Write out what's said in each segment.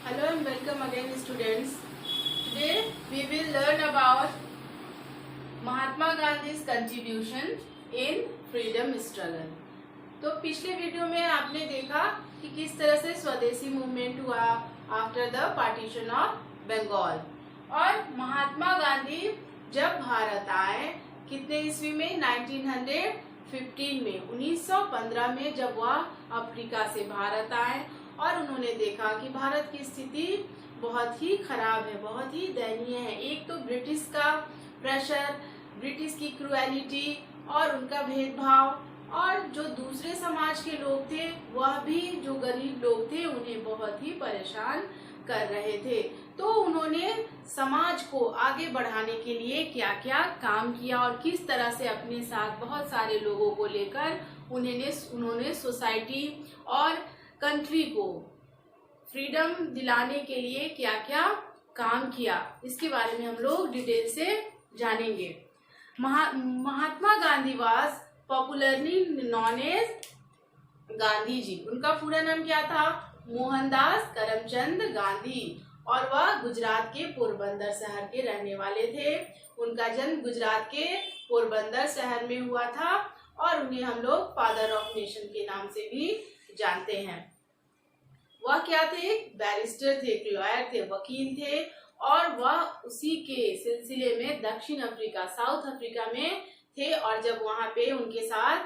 Hello and welcome again students. Today we will learn about Mahatma Gandhi's contribution in freedom struggle. तो पिछले video में आपने देखा कि किस तरह से स्वदेशी मूवमेंट हुआ after the partition of Bengal. और महात्मा गांधी जब भारत आए कितने ईस्वी में 1915 में 1915 में जब वह अफ्रीका से भारत आए और उन्होंने देखा कि भारत की स्थिति बहुत ही खराब है, बहुत ही दयनीय है। एक तो ब्रिटिश का प्रेशर, ब्रिटिश की क्रूएलिटी और उनका भेदभाव, और जो दूसरे समाज के लोग थे वह भी जो गरीब लोग थे उन्हें बहुत ही परेशान कर रहे थे। तो उन्होंने समाज को आगे बढ़ाने के लिए क्या क्या काम किया और किस तरह से अपने साथ बहुत सारे लोगों को लेकर उन्होंने सोसाइटी और कंट्री को फ्रीडम दिलाने के लिए क्या क्या काम किया, इसके बारे में हम लोग डिटेल से जानेंगे। Mahatma Gandhi was popularly known as Gandhi ji. उनका पूरा नाम क्या था? मोहनदास करमचंद गांधी, और वह गुजरात के पोरबंदर शहर के रहने वाले थे। उनका जन्म गुजरात के पोरबंदर शहर में हुआ था और उन्हें हम लोग फादर ऑफ नेशन के नाम से भी जानते हैं। वह क्या थे? बैरिस्टर थे, लॉयर थे, वकील थे, और वह उसी के सिलसिले में दक्षिण अफ्रीका, साउथ अफ्रीका में थे। और जब वहां पे उनके साथ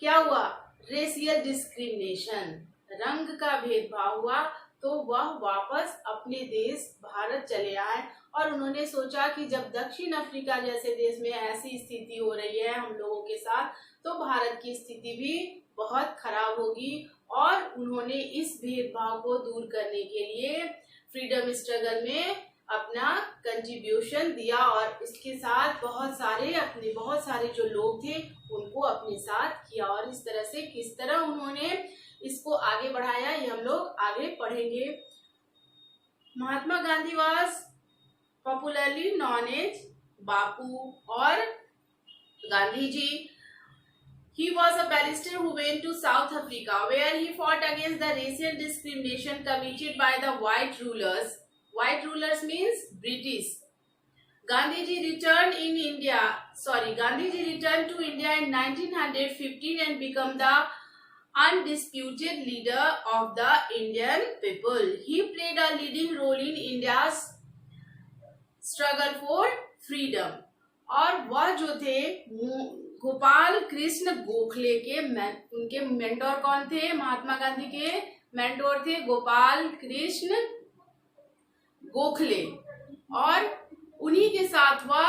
क्या हुआ? रेशियल डिस्क्रिमिनेशन, रंग का भेदभाव हुआ, तो वह वापस अपने देश भारत चले आए। और उन्होंने सोचा कि जब दक्षिण अफ्रीका जैसे देश में ऐसी स्थिति हो रही है हम लोगों के साथ, तो भारत की स्थिति भी बहुत खराब होगी। और उन्होंने इस भेदभाव को दूर करने के लिए फ्रीडम स्ट्रगल में अपना कंट्रीब्यूशन दिया और इसके साथ बहुत सारे जो लोग थे उनको अपने साथ किया। और इस तरह से किस तरह उन्होंने इसको आगे बढ़ाया ये हम लोग आगे पढ़ेंगे। Mahatma Gandhi was popularly known as Bapu और गांधी जी। He was a barrister who went to South Africa where he fought against the racial discrimination committed by the white rulers. White rulers means British. Gandhiji returned to India in 1915 and became the undisputed leader of the Indian people. He played a leading role in India's struggle for freedom. और वह जो थे गोपाल कृष्ण गोखले के उनके mentor कौन थे? महात्मा गांधी के mentor थे गोपाल कृष्ण गोखले, और उन्हीं के साथ वह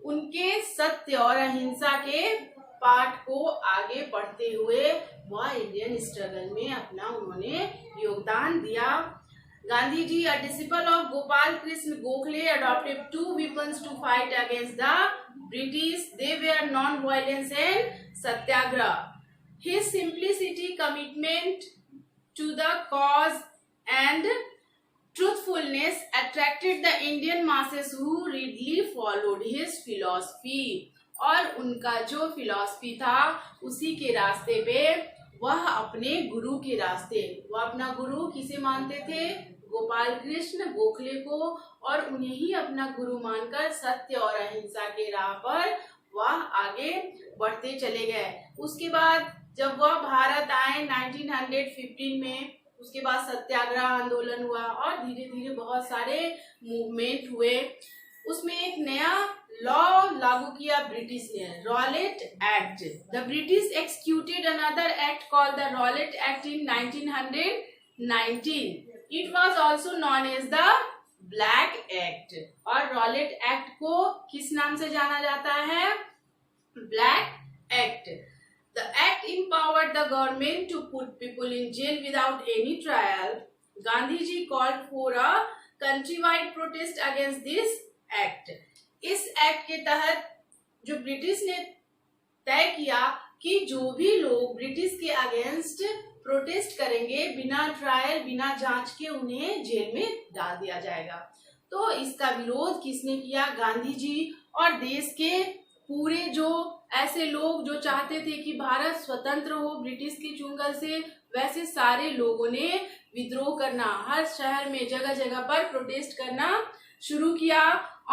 उनके सत्य और अहिंसा के पाठ को आगे बढ़ते हुए वह इंडियन स्ट्रगल में अपना उन्होंने योगदान दिया। Gandhi ji, a disciple of Gopal Krishna Gokhale, adopted two weapons to fight against the British. They were non-violence and satyagraha. His simplicity, commitment to the cause, and truthfulness attracted the Indian masses who readily followed his philosophy. और उनका जो philosophy था उसी के रास्ते पे वह अपने गुरु के रास्ते, वह अपना गुरु किसे मानते थे? गोपाल कृष्ण गोखले को, और उन्हें ही अपना गुरु मानकर सत्य और अहिंसा के राह पर वह आगे बढ़ते चले गए। उसके बाद जब वह भारत आए 1915 में, उसके बाद सत्याग्रह आंदोलन हुआ और धीरे धीरे बहुत सारे मूवमेंट हुए। उसमें एक नया लॉ लागू किया ब्रिटिश ने, Rowlatt act. The British executed another act called the Rowlatt act in 1919. It was also known as the black act. और रॉलेट एक्ट को किस नाम से जाना जाता है? Black act. The act empowered the government to put people in jail without any trial. Gandhiji called for a countrywide protest against this act. इस act के तहत जो ब्रिटिश ने तय किया कि जो भी लोग ब्रिटिश के अगेंस्ट प्रोटेस्ट करेंगे बिना ट्रायल, बिना जांच के उन्हें जेल में डाल दिया जाएगा। तो इसका विरोध किसने किया? गांधी जी और देश के पूरे जो ऐसे लोग जो चाहते थे कि भारत स्वतंत्र हो ब्रिटिश के चुंगल से, वैसे सारे लोगों ने विद्रोह करना, हर शहर में जगह जगह पर प्रोटेस्ट करना शुरू किया।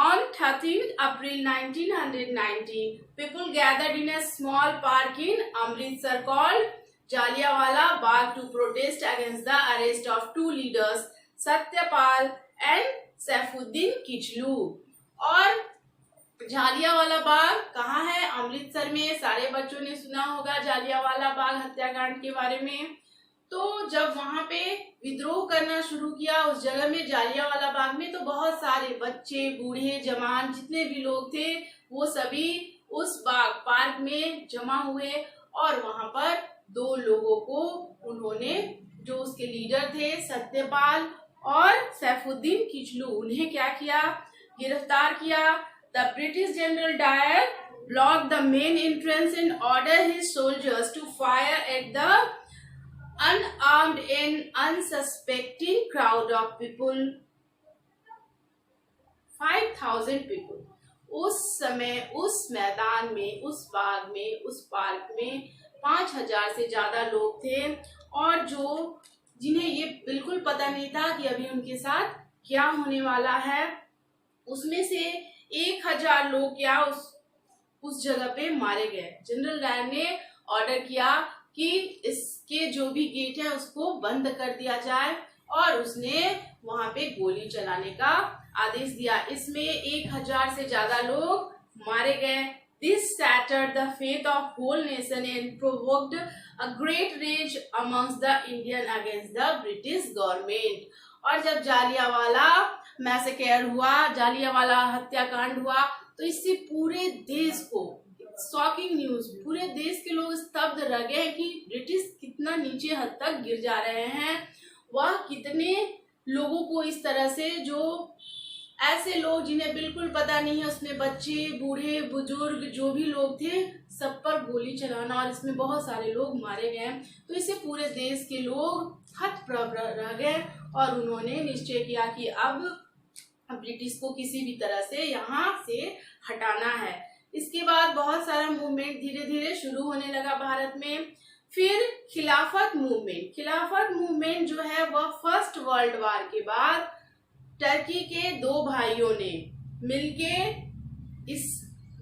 On 13 April 1919, people gathered in a small park in Amritsar called Jallianwala Bagh to protest against the arrest of two leaders, Satyapal and Saifuddin Kichlu। और जालियांवाला बाग कहाँ है? अमृतसर में। सारे बच्चों ने सुना होगा जालियांवाला बाग हत्याकांड के बारे में। तो जब वहां पे विद्रोह करना शुरू किया उस जगह में जालियांवाला बाग में, तो बहुत सारे बच्चे, बूढ़े, जवान, जितने भी लोग थे वो सभी उस बाग पार्क में जमा हुए और वहां पर दो लोगों को उन्होंने, जो उसके लीडर थे सत्यपाल और सैफुद्दीन किचलू, उन्हें क्या किया? गिरफ्तार किया। The British General Dyer blocked the main entrance and ordered his soldiers to fire at the unarmed and unsuspecting crowd of people, 5,000 people। उस समय उस मैदान में, उस बाग में, उस पार्क में 5,000 से ज्यादा लोग थे और जिन्हें ये बिल्कुल पता नहीं था कि अभी उनके साथ क्या होने वाला है, उसमें से 1,000 लोग क्या उस जगह पे मारे गए। जनरल डायर ने ऑर्डर किया कि इसके जो भी गेट है उसको बंद कर दिया जाए और उसने वहां पे गोली चलाने का आदेश दिया। इसमें 1,000 से ज्यादा लोग मारे गए। This shattered the faith of whole nation and provoked a great rage amongst the Indian against the British government। और जब जालियांवाला मैसेकर हुआ, जालियांवाला हत्याकांड हुआ, तो इससे पूरे देश को शॉकिंग न्यूज, पूरे देश के लोग स्तब्ध रह गए कि ब्रिटिश कितना नीचे हद तक गिर जा रहे हैं। वह कितने लोगों को इस तरह से, जो ऐसे लोग जिन्हें बिल्कुल पता नहीं है, उसमें बच्चे, बूढ़े, बुजुर्ग, जो भी लोग थे, सब पर गोली चलाना और इसमें बहुत सारे लोग मारे गए। तो इससे पूरे देश के लोग हतप्रभ रह गए और उन्होंने निश्चय किया कि अब ब्रिटिश को किसी भी तरह से यहाँ से हटाना है। इसके बाद बहुत सारा मूवमेंट धीरे धीरे शुरू होने लगा भारत में। फिर खिलाफत मूवमेंट जो है वह फर्स्ट वर्ल्ड वार के बाद टर्की के दो भाइयों ने मिलके इस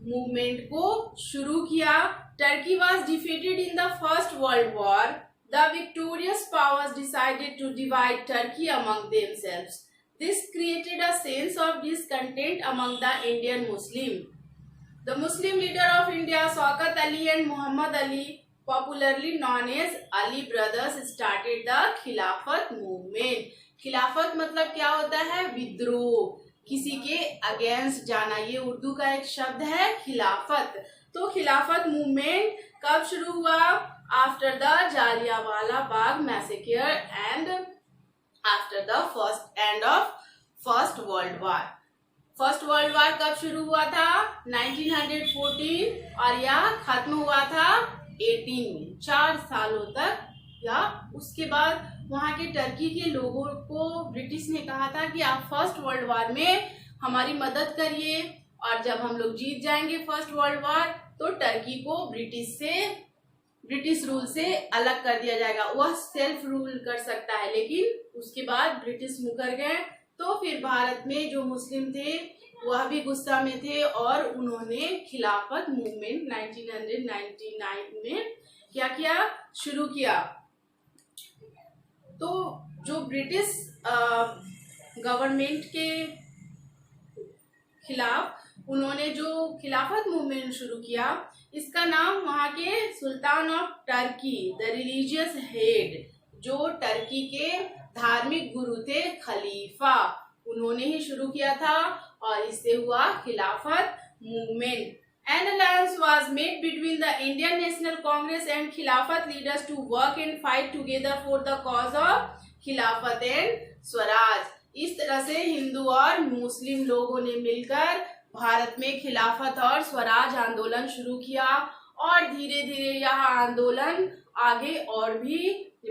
मूवमेंट को शुरू किया। Turkey was defeated in the First World War. The victorious powers decided to divide Turkey among themselves. This created a sense of discontent among the Indian Muslims. The Muslim leader of India, Shaukat Ali and Muhammad Ali, popularly known as Ali brothers, started the Khilafat movement. खिलाफत मतलब क्या होता है? विद्रोह, किसी के against जाना, ये उर्दू का एक शब्द है खिलाफत। तो खिलाफत मूवमेंट कब शुरू हुआ? After the Jallianwala Bagh massacre and after the end of first world war. First world war कब शुरू हुआ था? 1914 और यह खत्म हुआ था 18 में, 4 सालों तक। या उसके बाद वहां के टर्की के लोगों को ब्रिटिश ने कहा था कि आप फर्स्ट वर्ल्ड वार में हमारी मदद करिए और जब हम लोग जीत जाएंगे फर्स्ट वर्ल्ड वार तो टर्की को ब्रिटिश रूल से अलग कर दिया जाएगा, वह सेल्फ रूल कर सकता है। लेकिन उसके बाद ब्रिटिश मुकर गए। तो फिर भारत में जो मुस्लिम थे वह भी गुस्सा में थे और उन्होंने खिलाफत मूवमेंट 1999 में क्या किया? शुरू किया। तो जो ब्रिटिश गवर्नमेंट के खिलाफ उन्होंने जो खिलाफत मूवमेंट शुरू किया, इसका नाम वहां के sultan of Turkey, the religious head, जो टर्की के धार्मिक गुरु थे, खलीफा, उन्होंने ही शुरू किया था और इससे हुआ खिलाफत movement. An alliance was made between the Indian National Congress and Khilafat leaders to work and fight together for the cause of Khilafat and Swaraj। इस तरह से हिंदू और मुस्लिम लोगों ने मिलकर भारत में खिलाफत और स्वराज आंदोलन शुरू किया और धीरे धीरे यह आंदोलन आगे और भी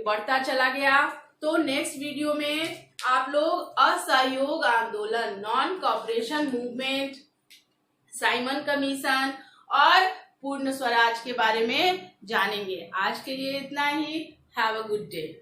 बढ़ता चला गया। तो नेक्स्ट वीडियो में आप लोग असहयोग आंदोलन, non cooperation movement, Simon commission और पूर्ण स्वराज के बारे में जानेंगे। आज के लिए इतना ही। Have a good day.